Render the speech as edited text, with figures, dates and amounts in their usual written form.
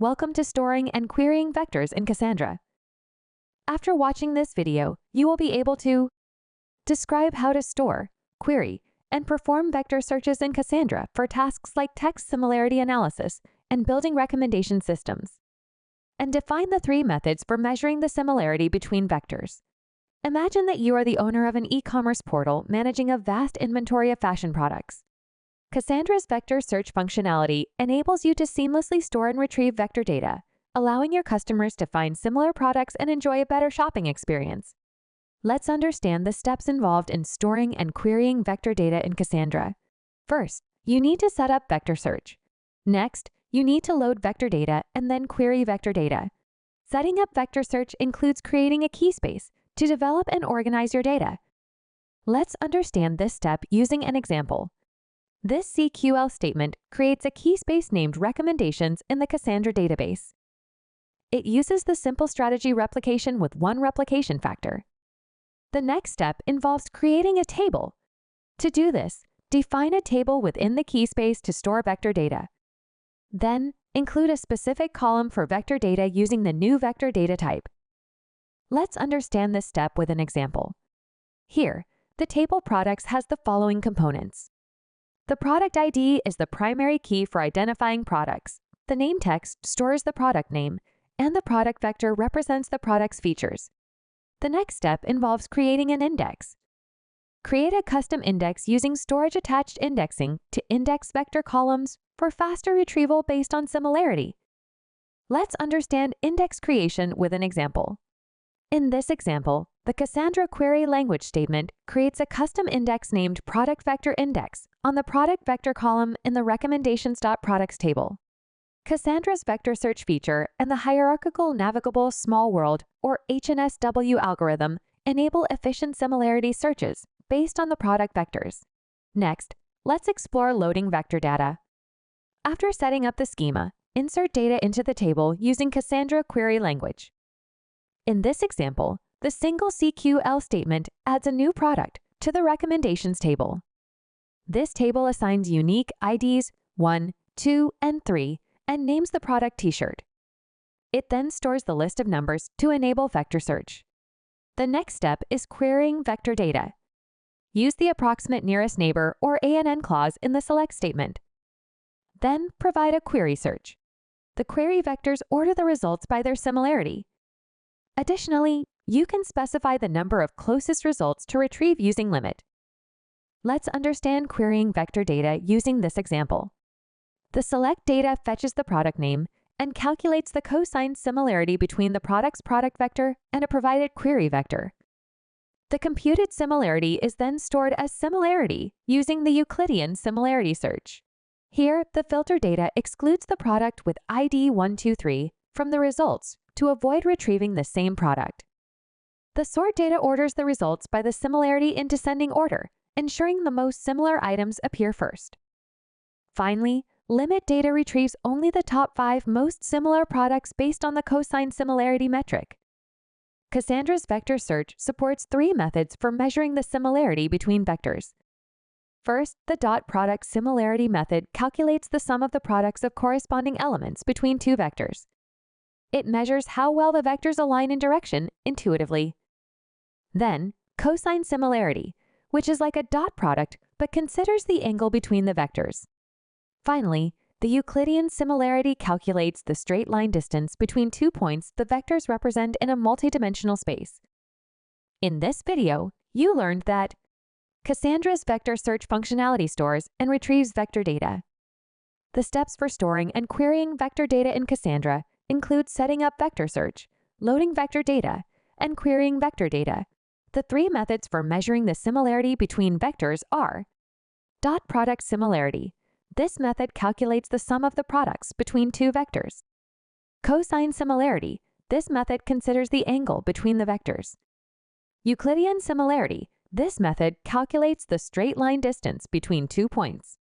Welcome to storing and querying vectors in Cassandra. After watching this video, you will be able to describe how to store, query, and perform vector searches in Cassandra for tasks like text similarity analysis and building recommendation systems, and define the 3 methods for measuring the similarity between vectors. Imagine that you are the owner of an e-commerce portal managing a vast inventory of fashion products. Cassandra's vector search functionality enables you to seamlessly store and retrieve vector data, allowing your customers to find similar products and enjoy a better shopping experience. Let's understand the steps involved in storing and querying vector data in Cassandra. First, you need to set up vector search. Next, you need to load vector data and then query vector data. Setting up vector search includes creating a key space to develop and organize your data. Let's understand this step using an example. This CQL statement creates a key space named Recommendations in the Cassandra database. It uses the simple strategy replication with one replication factor. The next step involves creating a table. To do this, define a table within the key space to store vector data. Then, include a specific column for vector data using the new vector data type. Let's understand this step with an example. Here, the table products has the following components. The product ID is the primary key for identifying products. The name text stores the product name, and the product vector represents the product's features. The next step involves creating an index. Create a custom index using storage-attached indexing to index vector columns for faster retrieval based on similarity. Let's understand index creation with an example. In this example, the Cassandra query language statement creates a custom index named Product Vector Index on the product vector column in the recommendations.products table. Cassandra's vector search feature and the hierarchical navigable small world or HNSW algorithm enable efficient similarity searches based on the product vectors. Next, let's explore loading vector data. After setting up the schema, insert data into the table using Cassandra query language. In this example, the single CQL statement adds a new product to the recommendations table. This table assigns unique IDs 1, 2, and 3 and names the product t-shirt. It then stores the list of numbers to enable vector search. The next step is querying vector data. Use the approximate nearest neighbor or ANN clause in the select statement. Then provide a query search. The query vectors order the results by their similarity. Additionally, you can specify the number of closest results to retrieve using limit. Let's understand querying vector data using this example. The select data fetches the product name and calculates the cosine similarity between the product's product vector and a provided query vector. The computed similarity is then stored as similarity using the Euclidean similarity search. Here, the filter data excludes the product with ID 123 from the results to avoid retrieving the same product. The sort data orders the results by the similarity in descending order, ensuring the most similar items appear first. Finally, limit data retrieves only the top 5 most similar products based on the cosine similarity metric. Cassandra's vector search supports 3 methods for measuring the similarity between vectors. First, the dot product similarity method calculates the sum of the products of corresponding elements between 2 vectors. It measures how well the vectors align in direction intuitively. Then, cosine similarity, which is like a dot product but considers the angle between the vectors. Finally, the Euclidean similarity calculates the straight line distance between 2 points the vectors represent in a multidimensional space. In this video, you learned that Cassandra's vector search functionality stores and retrieves vector data. The steps for storing and querying vector data in Cassandra include setting up vector search, loading vector data, and querying vector data. The 3 methods for measuring the similarity between vectors are dot product similarity. This method calculates the sum of the products between 2 vectors. Cosine similarity. This method considers the angle between the vectors. Euclidean similarity. This method calculates the straight line distance between 2 points.